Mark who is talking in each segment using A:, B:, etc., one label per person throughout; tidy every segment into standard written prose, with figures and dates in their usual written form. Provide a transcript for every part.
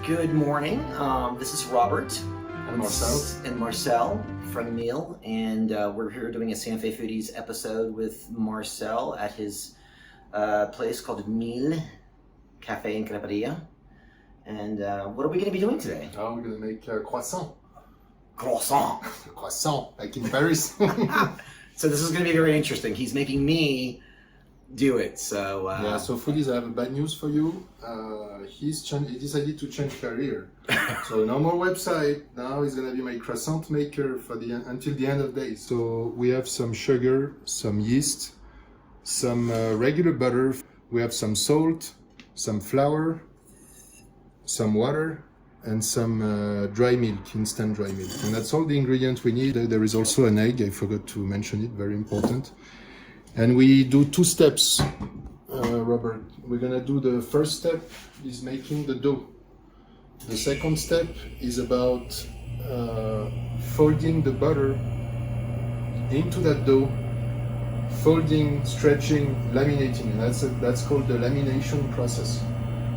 A: Good morning. This is Robert
B: And Marcel.
A: and Marcel from Mille, and we're here doing a Santa Fe Foodies episode with Marcel at his place called Mille Café and Crêperie. And what are we going to be doing today?
B: Oh, we're gonna make croissant.
A: Croissant.
B: Croissant, like in Paris.
A: So this is going to be very interesting. He's making me do it. So
B: Yeah. So Foodies, I have a bad news for you. He decided to change career. So no more website. Now he's gonna be my croissant maker for until the end of days. So we have some sugar, some yeast, some regular butter. We have some salt, some flour, some water, and some dry milk, instant dry milk. And that's all the ingredients we need. There is also an egg. I forgot to mention it. Very important. And we do two steps, Robert. We're gonna do the first step is making the dough. The second step is about folding the butter into that dough, folding, stretching, laminating. And that's called the lamination process.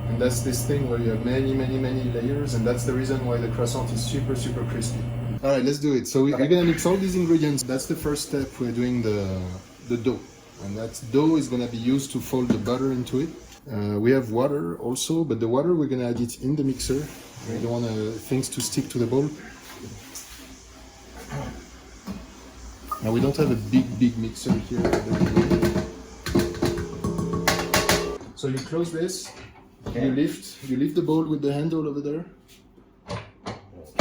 B: And that's this thing where you have many layers, and that's the reason why the croissant is super crispy. All right, let's do it. So we're gonna mix all these ingredients. That's the first step. We're doing the dough, and that dough is going to be used to fold the butter into it. We have water also, but the water we're going to add it in the mixer. We don't want things to stick to the bowl. Now we don't have a big mixer here. So you close this. Okay. You lift the bowl with the handle over there.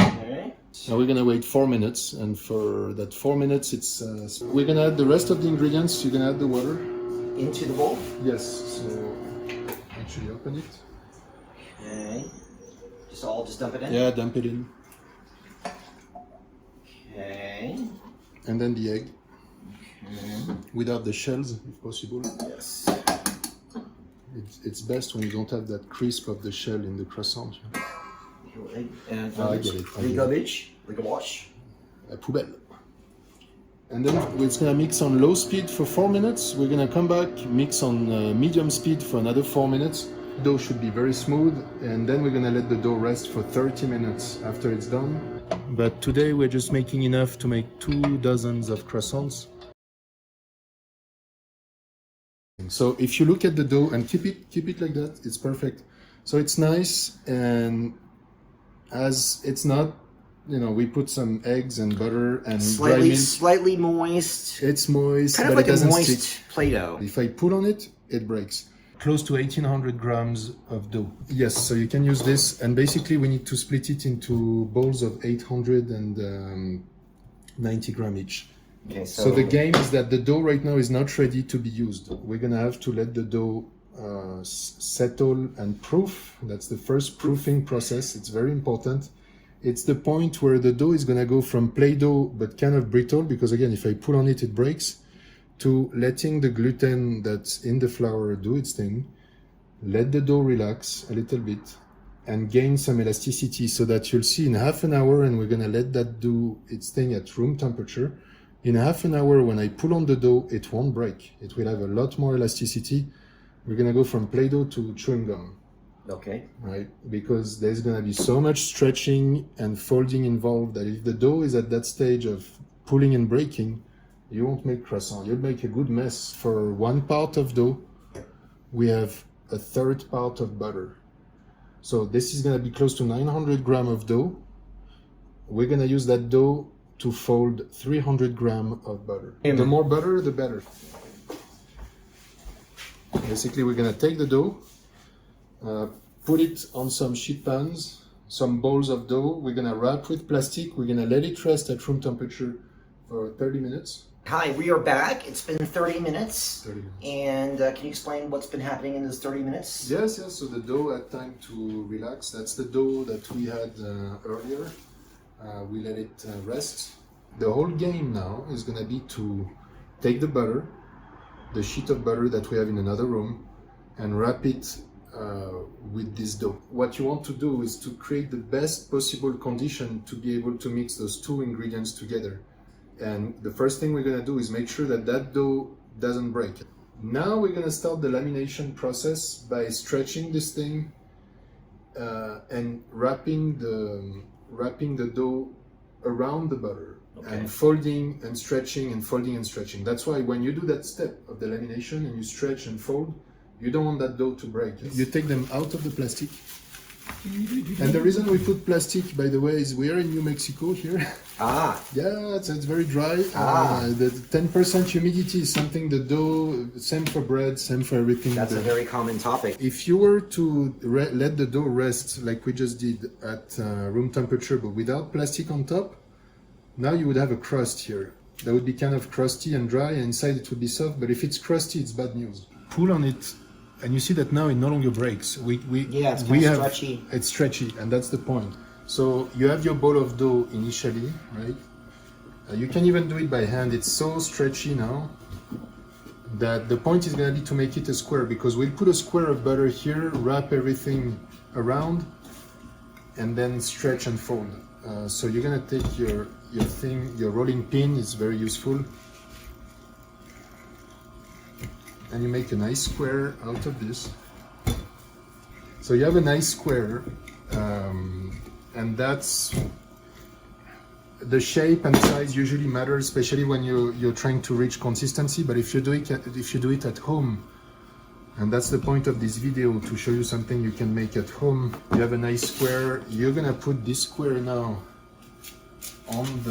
A: Okay.
B: Now we're gonna wait 4 minutes, and for that 4 minutes, we're gonna add the rest of the ingredients. You're gonna add the water
A: Into the bowl?
B: Yes. So actually open it.
A: Okay. Just dump it in?
B: Yeah, dump it in.
A: Okay.
B: And then the egg,
A: Okay.
B: without the shells, if possible.
A: Yes.
B: It's best when you don't have that crisp of the shell in the croissant.
A: I
B: get it.
A: The garbage, like a wash.
B: La poubelle. And then it's gonna mix on low speed for 4 minutes. We're gonna come back, mix on medium speed for another 4 minutes. Dough should be very smooth, and then we're gonna let the dough rest for 30 minutes after it's done. But today we're just making enough to make 2 dozens of croissants. So if you look at the dough and keep it like that, it's perfect. So it's nice, and as it's not, we put some eggs and butter and dry milk.
A: Slightly moist.
B: It's moist,
A: Kind of
B: but
A: like
B: it
A: a
B: doesn't
A: moist
B: stick.
A: Play-Doh.
B: If I pull on it, it breaks. Close to 1800 grams of dough. Yes, so you can use this, and basically we need to split it into bowls of 890 grams each.
A: Okay,
B: So the game is that the dough right now is not ready to be used. We're gonna have to let the dough settle and proof. That's the first proofing process. It's very important. It's the point where the dough is gonna go from Play-Doh but kind of brittle, because again, if I pull on it, it breaks, to letting the gluten that's in the flour do its thing. Let the dough relax a little bit and gain some elasticity, so that you'll see in half an hour, and we're gonna let that do its thing at room temperature. In half an hour, when I pull on the dough, it won't break. It will have a lot more elasticity. We're gonna go from Play-Doh to chewing gum.
A: Okay.
B: Right? Because there's gonna be so much stretching and folding involved that if the dough is at that stage of pulling and breaking, you won't make croissant. You'll make a good mess. For 1 part of dough, we have a 1/3 part of butter. So this is gonna be close to 900 grams of dough. We're gonna use that dough to fold 300 grams of butter. The more butter, the better. Basically, we're gonna take the dough, put it on some sheet pans, some bowls of dough. We're gonna wrap with plastic. We're gonna let it rest at room temperature for 30 minutes.
A: Hi, we are back. It's been 30 minutes.
B: 30 minutes.
A: And can you explain what's been happening in those 30 minutes?
B: Yes. So the dough had time to relax. That's the dough that we had earlier. We let it rest. The whole game now is gonna be to take the butter, the sheet of butter that we have in another room, and wrap it with this dough. What you want to do is to create the best possible condition to be able to mix those 2 ingredients together. And the first thing we're gonna do is make sure that that dough doesn't break. Now we're gonna start the lamination process by stretching this thing and wrapping the dough around the butter,
A: Okay.
B: and folding and stretching and folding and stretching. That's why when you do that step of the lamination and you stretch and fold, you don't want that dough to break. You take them out of the plastic. And the reason we put plastic, by the way, is we are in New Mexico here.
A: Ah.
B: Yeah, it's very dry.
A: Ah.
B: The 10% humidity is something the dough, same for bread, same for everything.
A: That's a very common topic.
B: If you were to let the dough rest like we just did at room temperature, but without plastic on top, now you would have a crust here. That would be kind of crusty and dry, and inside it would be soft, but if it's crusty, it's bad news. Pull on it, and you see that now it no longer breaks.
A: Yeah, it's kind of stretchy.
B: It's stretchy, and that's the point. So you have your ball of dough initially, right? You can even do it by hand. It's so stretchy now that the point is going to be to make it a square, because we'll put a square of butter here, wrap everything around, and then stretch and fold. So you're going to take your rolling pin is very useful, and you make a nice square out of this. So you have a nice square, and that's the shape and size usually matter, especially when you're trying to reach consistency. But if you do it at home, and that's the point of this video, to show you something you can make at home. You have a nice square. You're gonna put this square now on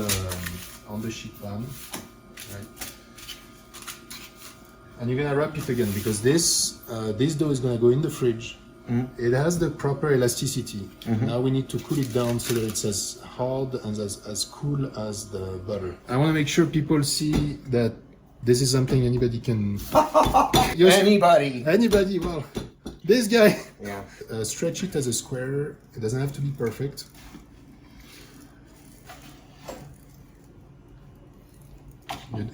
B: the sheet pan, right? And you're gonna wrap it again, because this dough is gonna go in the fridge. It has the proper elasticity. Now we need to cool it down so that it's as hard and as cool as the butter. I want to make sure people see that this is something anybody can. Anybody. Well, this guy.
A: Yeah.
B: Stretch it as a square. It doesn't have to be perfect.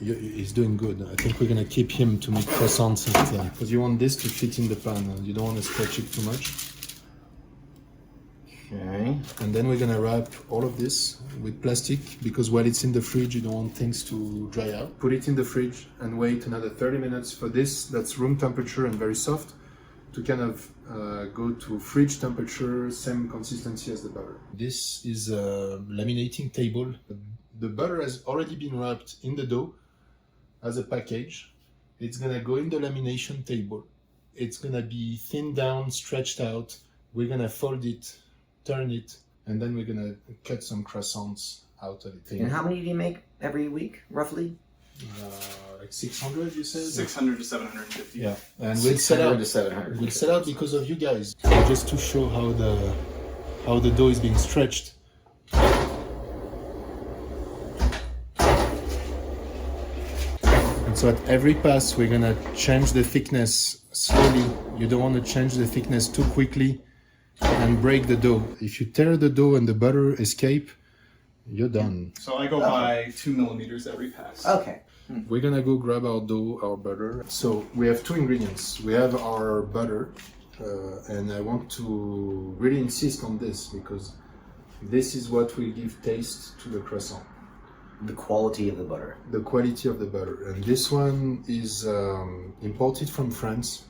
B: He's doing good. I think we're gonna keep him to make croissants instead, because you want this to fit in the pan and you don't want to stretch it too much.
A: Okay.
B: And then we're gonna wrap all of this with plastic, because while it's in the fridge you don't want things to dry out. Put it in the fridge and wait another 30 minutes for this, that's room temperature and very soft, to kind of go to fridge temperature, same consistency as the butter. This is a laminating table. The butter has already been wrapped in the dough as a package. It's gonna go in the lamination table. It's gonna be thinned down, stretched out. We're gonna fold it, turn it, and then we're gonna cut some croissants out of it.
A: And how many do you make every week, roughly?
B: Like 600, you said?
C: 600 to 750.
B: Yeah, and we'll sell
A: 600
B: out.
A: to 700.
B: We'll sell out because of you guys, just to show how the dough is being stretched. And so at every pass, we're gonna change the thickness slowly. You don't want to change the thickness too quickly and break the dough. If you tear the dough and the butter escape, you're done.
C: So I go by 2 millimeters every pass.
A: Okay.
B: We're gonna go grab our dough, our butter. So we have two ingredients. We have our butter, and I want to really insist on this, because this is what will give taste to the croissant.
A: The quality of the butter.
B: The quality of the butter. And this one is imported from France.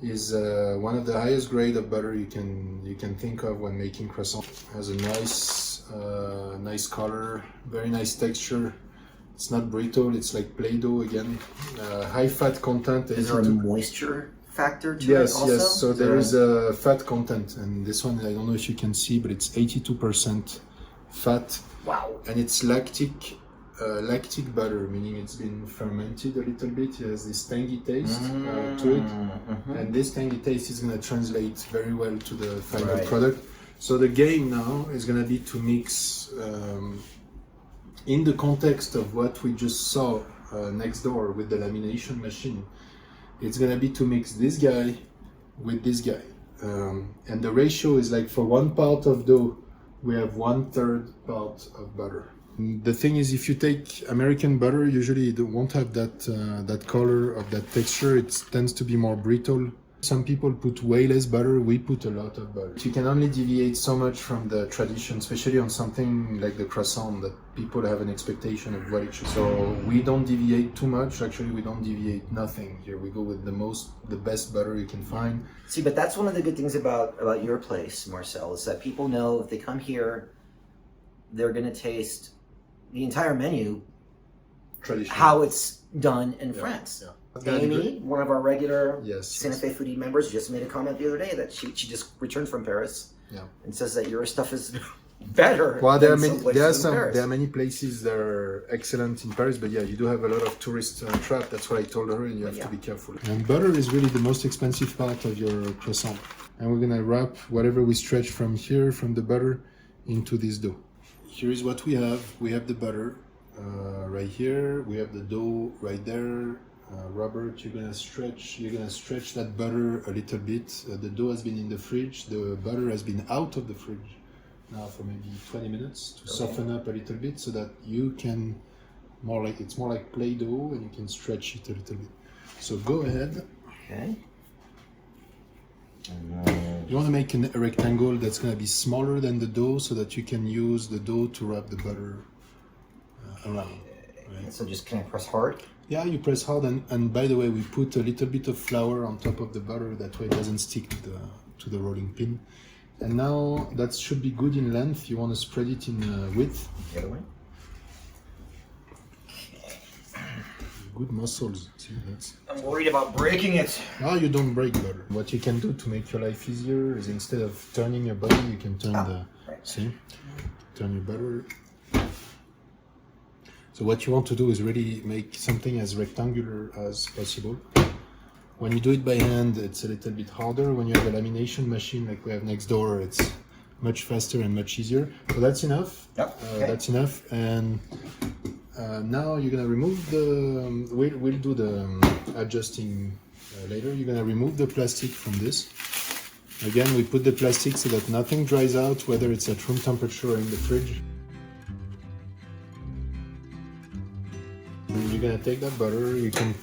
B: Is one of the highest grade of butter you can think of when making croissant. Has a nice color, very nice texture. It's not brittle, it's like Play-Doh again. High fat content.
A: Is there a moisture factor to
B: yes,
A: it also?
B: Yes, so there is a fat content, and this one, I don't know if you can see, but it's 82% fat.
A: Wow.
B: And it's lactic butter, meaning it's been fermented a little bit. It has this tangy taste to it. And this tangy taste is going to translate very well to the final product. So the game now is going to be to mix, in the context of what we just saw next door with the lamination machine, it's going to be to mix this guy with this guy. And the ratio is like, for one part of dough, we have 1/3 part of butter. The thing is, if you take American butter, usually it won't have that color of that texture. It tends to be more brittle Some people put way less butter, we put a lot of butter. You can only deviate so much from the tradition, especially on something like the croissant, that people have an expectation of what it should be. So we don't deviate too much. Actually, we don't deviate nothing here. We go with the best butter you can find.
A: See, but that's one of the good things about your place, Marcel, is that people know if they come here, they're going to taste the entire menu, how it's done in France.
B: Yeah.
A: Amy, one of our regular Santa
B: Yes.
A: Fe Foodie members, just made a comment the other day that she just returned from Paris and says that your stuff is better.
B: Well,
A: there are
B: many places that are excellent in Paris, but yeah, you do have a lot of tourist trap. That's what I told her, and you have to be careful. And butter is really the most expensive part of your croissant. And we're gonna wrap whatever we stretch from here, from the butter, into this dough. Here is what we have. We have the butter right here. We have the dough right there. Robert, you're gonna stretch that butter a little bit. The dough has been in the fridge. The butter has been out of the fridge now for maybe 20 minutes to soften up a little bit, so that you can it's more like Play-Doh, and you can stretch it a little bit. So go ahead.
A: Okay.
B: You want to make a rectangle that's going to be smaller than the dough, so that you can use the dough to wrap the butter around. Right?
A: So just can I press hard?
B: Yeah, you press hard, and by the way, we put a little bit of flour on top of the butter, that way it doesn't stick to the rolling pin. And now that should be good in length. You want to spread it in width.
A: The other way?
B: Good muscles. See, that's...
A: I'm worried about breaking it.
B: No, you don't break butter. What you can do to make your life easier is, instead of turning your butter, you can turn see? Turn your butter. So what you want to do is really make something as rectangular as possible. When you do it by hand, it's a little bit harder. When you have a lamination machine like we have next door, it's much faster and much easier. So that's enough.
A: Yep. Okay.
B: That's enough. And now you're gonna remove the. We'll do the adjusting later. You're gonna remove the plastic from this. Again, we put the plastic so that nothing dries out, whether it's at room temperature or in the fridge. You're gonna take that butter, you can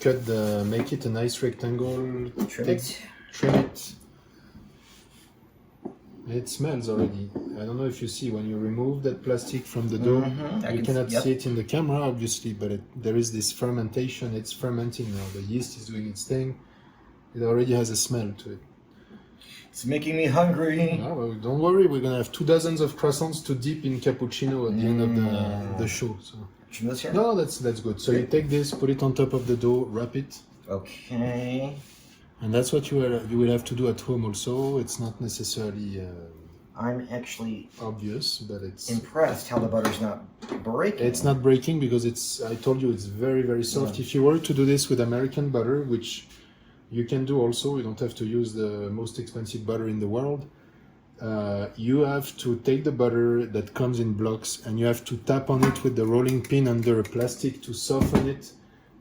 B: make it a nice rectangle, trim it. It smells already. I don't know if you see, when you remove that plastic from the dough, you cannot see it in the camera, obviously, but there is this fermentation. It's fermenting now. The yeast is doing its thing. It already has a smell to it.
A: It's making me hungry.
B: Oh, well, don't worry, we're gonna have 2 dozens of croissants to dip in cappuccino at the end of the show. So.
A: Here?
B: No, that's good. So you take this, put it on top of the dough, wrap it.
A: Okay.
B: And that's what you will have to do at home also. It's not necessarily
A: I'm actually
B: obvious, but it's
A: impressed how the butter's not breaking.
B: It's not breaking because I told you, it's very, very soft. If you were to do this with American butter, which you can do also, you don't have to use the most expensive butter in the world. You have to take the butter that comes in blocks, and you have to tap on it with the rolling pin under a plastic to soften it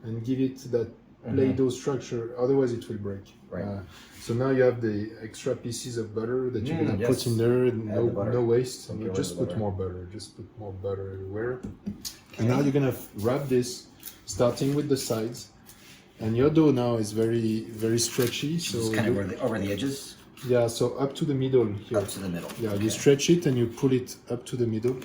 B: and give it that Play-Doh structure. Otherwise it will break.
A: Right.
B: So now you have the extra pieces of butter that you're gonna put in there. No waste. And you just put more butter. Just put more butter everywhere. Okay. And now you're gonna wrap this, starting with the sides. And your dough now is very, very stretchy. So
A: just kind of over the edges.
B: Yeah, so up to the middle here.
A: Up to the middle.
B: Yeah, you stretch it and you pull it up to the middle.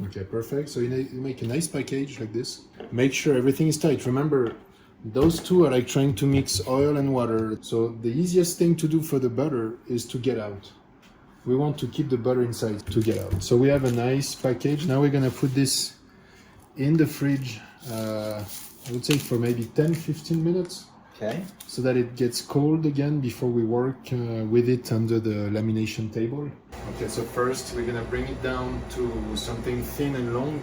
B: Okay, perfect. So you make a nice package like this. Make sure everything is tight. Remember, those two are like trying to mix oil and water. So the easiest thing to do for the butter is to get out. We want to keep the butter inside to get out. So we have a nice package. Now we're gonna put this in the fridge, I would say for maybe 10-15 minutes.
A: Okay.
B: So that it gets cold again before we work with it under the lamination table. Okay, so first we're gonna bring it down to something thin and long.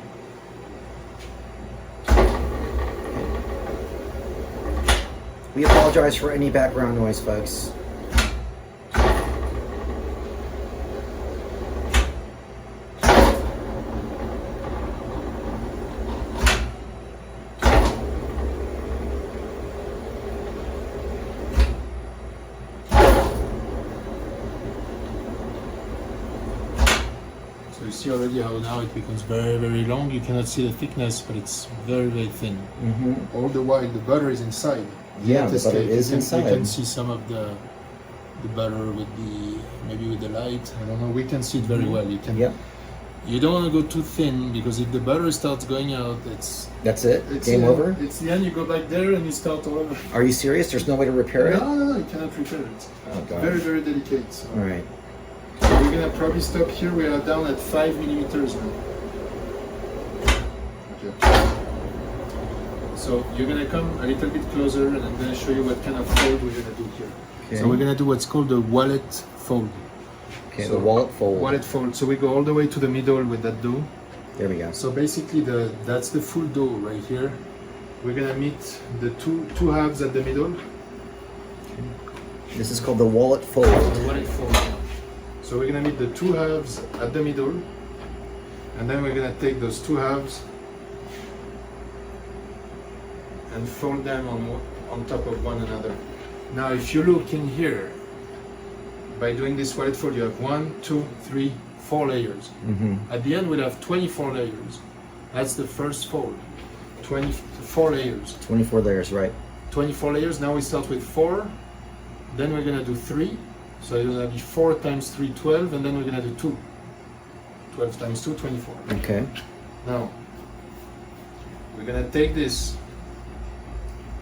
A: We apologize for any background noise, folks.
B: see already how now it becomes very, very long. You cannot see the thickness, but it's very, very thin. All the while the butter is inside.
A: Yeah, the butter is inside.
B: You can see some of the butter with maybe with the light. I don't know. We can see it very well. You can.
A: Yep.
B: You don't want to go too thin because if the butter starts going out,
A: that's it. Game over.
B: It's the end. You go back there and you start all over.
A: Are you serious? There's no way to repair it?
B: No, you cannot repair it.
A: Oh, God.
B: Very, very delicate. So.
A: All right.
B: So we're gonna probably stop here. We are down at 5 millimeters now. Okay. So you're gonna come a little bit closer, and I'm gonna show you what kind of fold we're gonna do here.
A: Okay.
B: So we're gonna do what's called the wallet fold.
A: Okay, so the wallet fold.
B: Wallet fold. So we go all the way to the middle with that dough.
A: There we go.
B: So basically, that's the full dough right here. We're gonna meet the two halves at the middle.
A: This is called the wallet fold.
B: The wallet fold. So we're gonna meet the two halves at the middle, and then we're gonna take those two halves and fold them on top of one another. Now, if you look in here, by doing this wallet fold, you have 1, 2, 3, 4 layers. At the end, we'll have 24 layers. That's the first fold. 24 layers.
A: 24 layers, right.
B: 24 layers. Now we start with 4. Then we're gonna do 3. So it's gonna be 4 times 3, 12, and then we're gonna do 2. 12 times 2, 24.
A: Okay.
B: Now, we're gonna take this.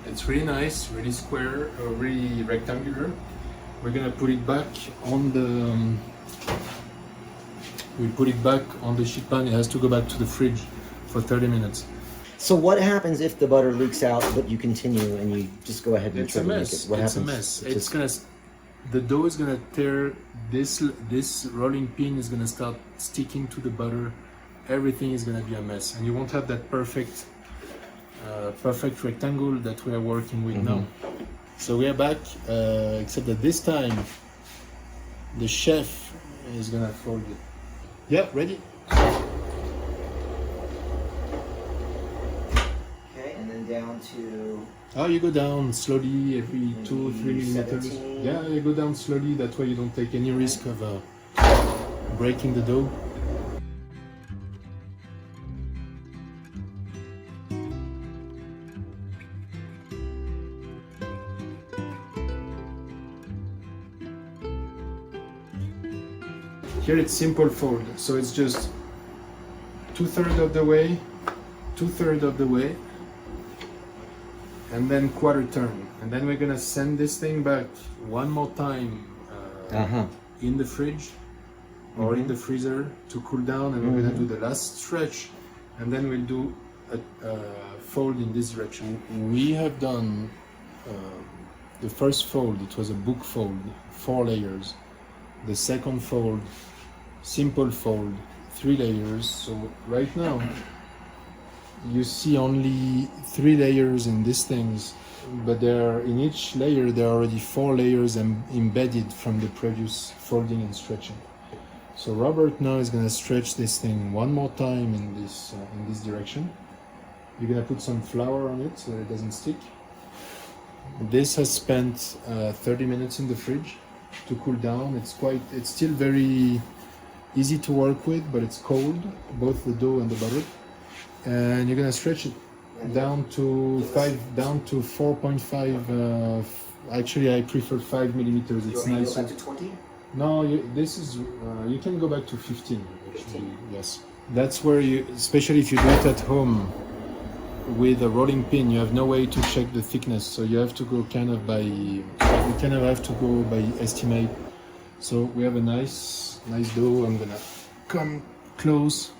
B: It's really nice, really square, really rectangular. We're gonna put it back on the. We put it back on the sheet pan. It has to go back to the fridge for 30 minutes.
A: So what happens if the butter leaks out, but you continue and you just go ahead and
B: It's a
A: try to
B: mess.
A: make it? What
B: It's
A: happens?
B: a mess.
A: It
B: It's
A: just-
B: gonna. The dough is gonna tear. This rolling pin is gonna start sticking to the butter. Everything is gonna be a mess, and you won't have that perfect rectangle that we are working with now. So we are back, except that this time the chef is gonna fold it. Yeah, ready?
A: Okay, and then down to.
B: Oh, you go down slowly every 2-3 millimeters.
A: 17.
B: Yeah, you go down slowly. That way you don't take any risk of breaking the dough. Here it's simple fold, so it's just 2/3 of the way, 2/3 of the way, and then quarter turn. And then we're gonna send this thing back one more time in the fridge or in the freezer to cool down, and we're gonna do the last stretch, and then we'll do a fold in this direction. We have done the first fold, it was a book fold, 4 layers. The second fold, simple fold, 3 layers. So right now you see only 3 layers in these things, but there in each layer there are already 4 layers embedded from the previous folding and stretching. So Robert now is going to stretch this thing one more time in this direction. You're going to put some flour on it so that it doesn't stick. This has spent 30 minutes in the fridge to cool down. It's still very easy to work with, but it's cold, both the dough and the butter. And you're gonna stretch it down to 4.5. Actually, I prefer 5 millimeters. It's nicer.
A: Go back to 20?
B: No, you can go back to 15. Actually, yes. That's where especially if you do it at home with a rolling pin, you have no way to check the thickness, so you have to go you have to go by estimate. So we have a nice dough. I'm gonna come close.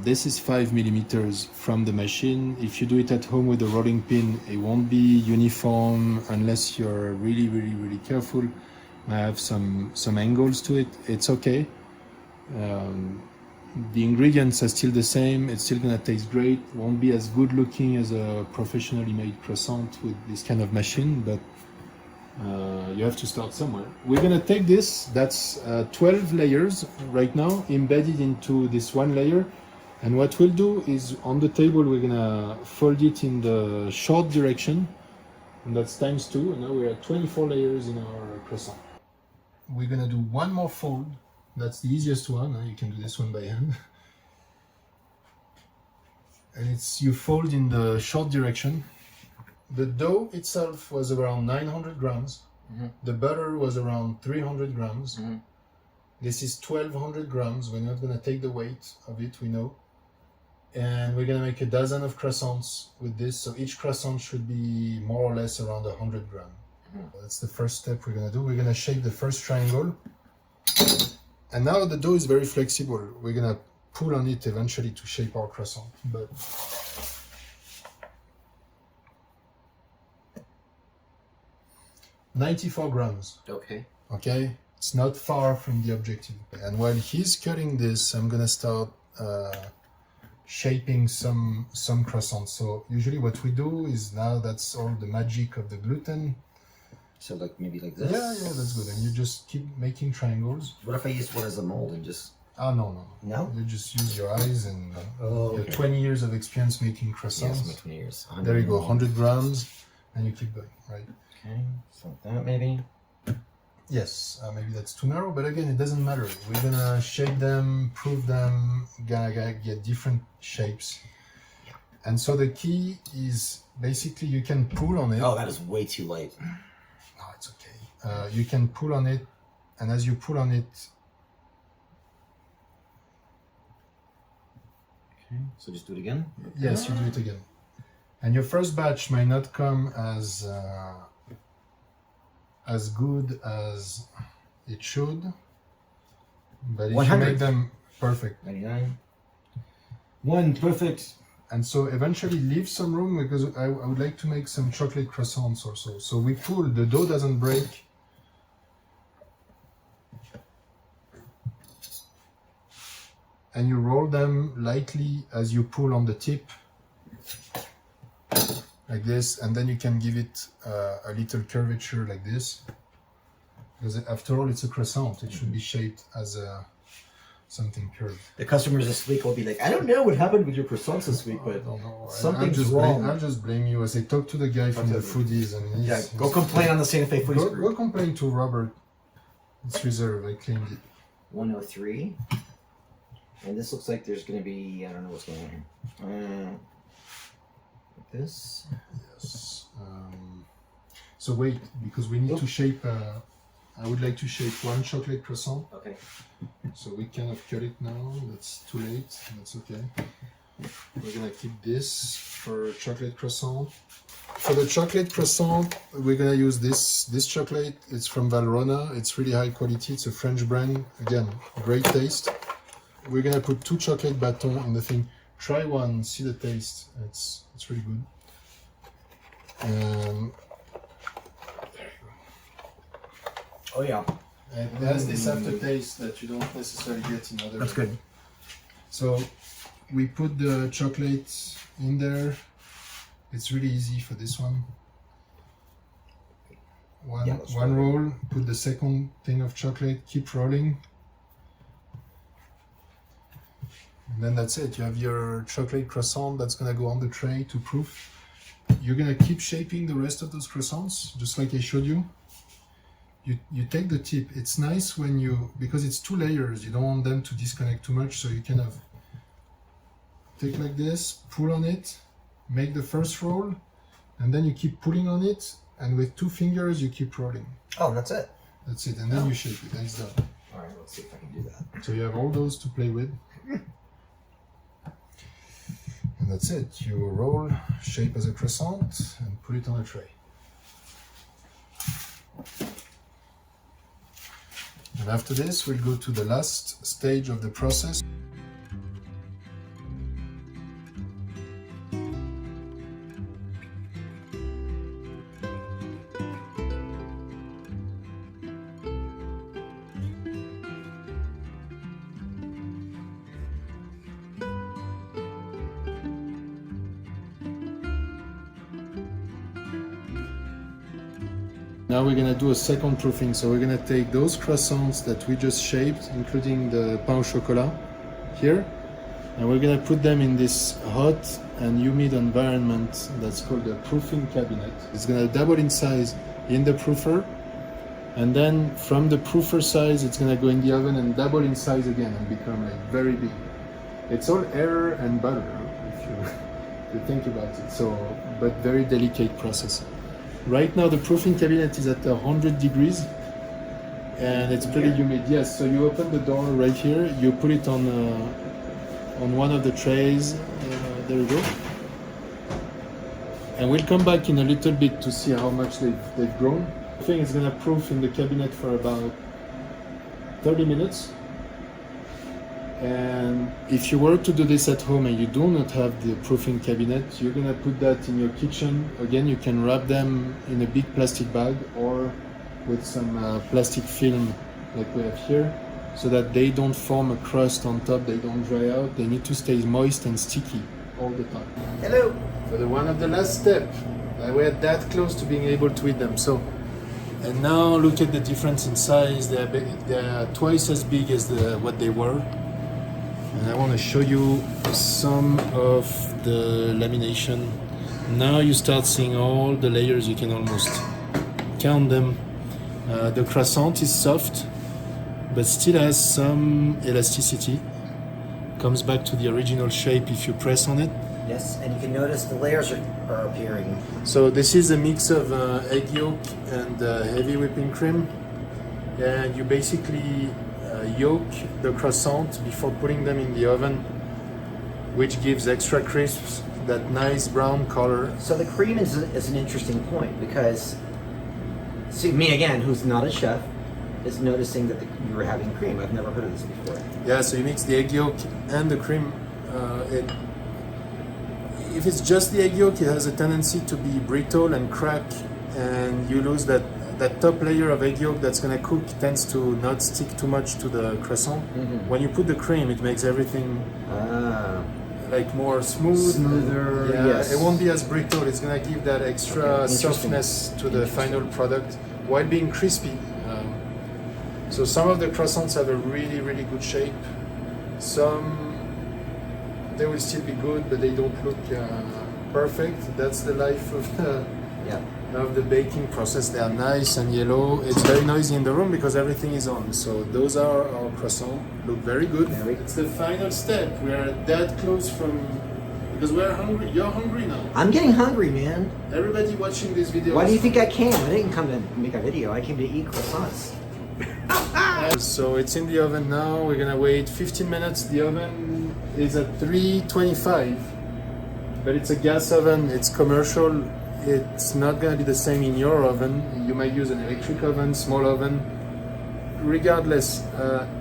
B: This is 5 millimeters from the machine. If you do it at home with a rolling pin, it won't be uniform unless you're really, really, really careful. I have some angles to it. It's okay. The ingredients are still the same. It's still gonna taste great. Won't be as good looking as a professionally made croissant with this kind of machine, but you have to start somewhere. We're gonna take this, that's 12 layers right now, embedded into this one layer. And what we'll do is on the table, we're gonna fold it in the short direction, and that's times 2. And now we're at 24 layers in our croissant. We're gonna do one more fold That's the easiest one. You can do this one by hand. And it's you fold in the short direction. The dough itself was around 900 grams. The butter was around 300 grams. This is 1200 grams. We're not going to take the weight of it, we know. And we're going to make a dozen of croissants with this. So each croissant should be more or less around 100 grams. That's the first step we're going to do. We're going to shape the first triangle. And now the dough is very flexible. We're going to pull on it eventually to shape our croissant. But 94 grams.
A: Okay.
B: Okay, it's not far from the objective. And while he's cutting this, I'm gonna start shaping some croissants. So usually what we do is, now that's all the magic of the gluten.
A: So like maybe like this?
B: Yeah, that's good. And you just keep making triangles.
A: What if I use one as a mold and just...
B: No.
A: No?
B: You just use your eyes and
A: okay.
B: your 20 years of experience making croissants.
A: Yes, my 20 years.
B: There you go, 100 grams, and you keep going, right?
A: Okay, so that maybe.
B: Yes, maybe that's too narrow, but again, it doesn't matter. We're gonna shape them, prove them, gonna get different shapes. And so the key is basically you can pull on it.
A: Oh, that is way too light.
B: No, it's okay. You can pull on it, and as you pull on it...
A: Okay, so just do it again?
B: Yes, you do it again. And your first batch might not come as good as it should, but if
A: 100.
B: you make them perfect.
A: 99. One, perfect.
B: And so eventually leave some room, because I would like to make some chocolate croissants also. So we pull, the dough doesn't break. And you roll them lightly as you pull on the tip, like this, and then you can give it a little curvature like this, because after all it's a croissant. It should be shaped as something curved.
A: The customers this week will be like, I don't know what happened with your croissants this week, but something's wrong.
B: I'll just blame you as I talk to the guy from the Foodies, and
A: go complain on the Santa Fe Foodies group.
B: Go complain to Robert. It's reserved. I claimed it.
A: 103. And this looks like there's going to be, I don't know what's going on here. Like this.
B: Yes. So wait, because we need to shape, I would like to shape one chocolate croissant.
A: Okay.
B: So we cannot cut it now, that's too late, that's okay. We're gonna keep this for chocolate croissant. For the chocolate croissant, we're gonna use this chocolate. It's from Valrhona, it's really high quality, it's a French brand. Again, great taste. We're gonna put 2 chocolate batons in the thing. Try one, see the taste. It's really good. And there you go.
A: Oh yeah.
B: And it has this aftertaste that you don't necessarily get in other.
A: That's good.
B: So we put the chocolate in there. It's really easy for this one. One roll, put the second thing of chocolate, keep rolling. And then that's it. You have your chocolate croissant that's gonna go on the tray to proof. You're gonna keep shaping the rest of those croissants, just like I showed you. You take the tip. It's nice when because it's 2 layers, you don't want them to disconnect too much, so you kind of take like this, pull on it, make the first roll, and then you keep pulling on it, and with 2 fingers you keep rolling.
A: Oh, that's it?
B: That's it, and then you shape it, and it's done.
A: Alright, let's see if I can do that.
B: So you have all those to play with. And that's it. You roll, shape as a croissant, and put it on a tray. And after this, we'll go to the last stage of the process. Now we're gonna do a second proofing. So we're gonna take those croissants that we just shaped, including the pain au chocolat here, and we're gonna put them in this hot and humid environment that's called a proofing cabinet. It's gonna double in size in the proofer, And then from the proofer size, it's gonna go in the oven and double in size again and become like very big. It's all air and butter, if you think about it. So, but very delicate process. Right now, the proofing cabinet is at 100 degrees, and it's pretty humid. Yes. So you open the door right here. You put it on one of the trays. There we go. And we'll come back in a little bit to see how much they've grown. I think it's gonna proof in the cabinet for about 30 minutes. And if you were to do this at home and you do not have the proofing cabinet, you're gonna put that in your kitchen. Again, you can wrap them in a big plastic bag or with some plastic film like we have here, so that they don't form a crust on top, they don't dry out. They need to stay moist and sticky all the time.
A: Hello.
B: For the one of the last step, we're that close to being able to eat them. So, and now look at the difference in size. They're twice as big as what they were. And I want to show you some of the lamination. Now you start seeing all the layers. You can almost count them. The croissant is soft, but still has some elasticity. Comes back to the original shape if you press on it.
A: Yes, and you can notice the layers are appearing.
B: So this is a mix of egg yolk and heavy whipping cream. And you basically yolk the croissant before putting them in the oven, which gives extra crisps, that nice brown color.
A: So the cream is an interesting point, because see, me again, who's not a chef, is noticing that you were having cream. I've never heard of this before.
B: Yeah, so you mix the egg yolk and the cream. If it's just the egg yolk, it has a tendency to be brittle and crack, and you lose that top layer of egg yolk that's going to cook. Tends to not stick too much to the croissant.
A: Mm-hmm.
B: When you put the cream, it makes everything like more smoother. Yeah,
A: yes.
B: It won't be as brittle. It's going to give that extra softness to the final product while being crispy. So some of the croissants have a really, really good shape. Some, they will still be good, but they don't look perfect. That's the life of the baking process. They are nice and yellow. It's very noisy in the room because everything is on. So those are our croissants. Look very good. It's the final step. We are that close from, because we're hungry. You're hungry now.
A: I'm getting hungry, man.
B: Everybody watching this video.
A: Why do you think I came? I didn't come to make a video. I came to eat croissants.
B: So it's in the oven now. We're gonna wait 15 minutes. The oven is at 325, but it's a gas oven. It's commercial. It's not gonna be the same in your oven. You might use an electric oven, small oven. Regardless,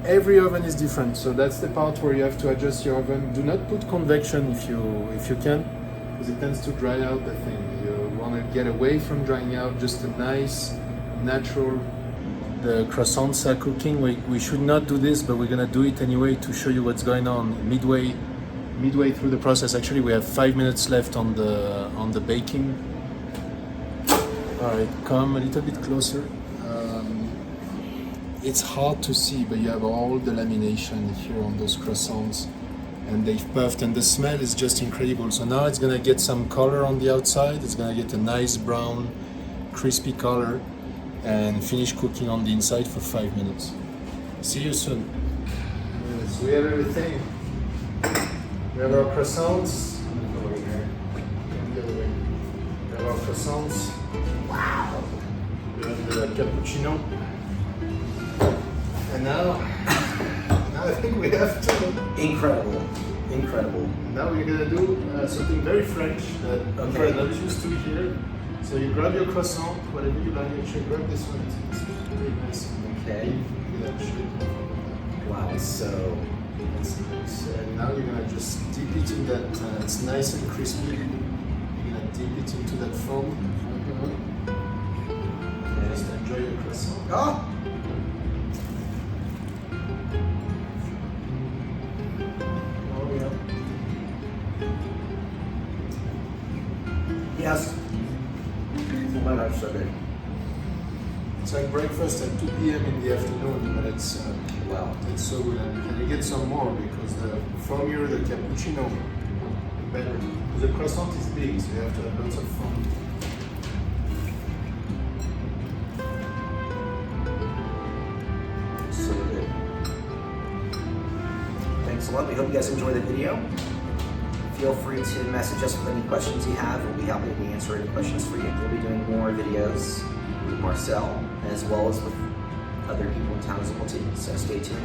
B: every oven is different. So that's the part where you have to adjust your oven. Do not put convection if you can, because it tends to dry out the thing. You want to get away from drying out. Just a nice, natural. The croissants are cooking. We should not do this, but we're gonna do it anyway to show you what's going on midway through the process. Actually, we have 5 minutes left on the baking. All right, come a little bit closer. It's hard to see, but you have all the lamination here on those croissants, and they've puffed, and the smell is just incredible. So now it's gonna get some color on the outside. It's gonna get a nice brown, crispy color, and finish cooking on the inside for 5 minutes. See you soon. Yes, we have everything. We have our croissants. The other way. We have our croissants. Wow. We have the cappuccino. And now I think we have to.
A: Incredible.
B: Now we're gonna do something very French that we're not used to here. So you grab your croissant, whatever you like. Actually, grab this one. It's very nice.
A: Okay. Wow, so
B: That's nice. And now you're gonna just dip it in that. It's nice and crispy. You're gonna dip it into that foam. Just enjoy your croissant.
A: oh,
B: Oh yeah.
A: yes. Oh my gosh, so good.
B: It's like breakfast at 2 p.m. in the afternoon, but it's
A: Wow.
B: it's so good. And can you get some more because the foamier the cappuccino, the better. The croissant is big, so you have to have lots of foam.
A: a lot. We hope you guys enjoy the video. Feel free to message us with any questions you have. We'll be happy to answer any questions for you. We'll be doing more videos with Marcel as well as with other people in town as well too. So stay tuned.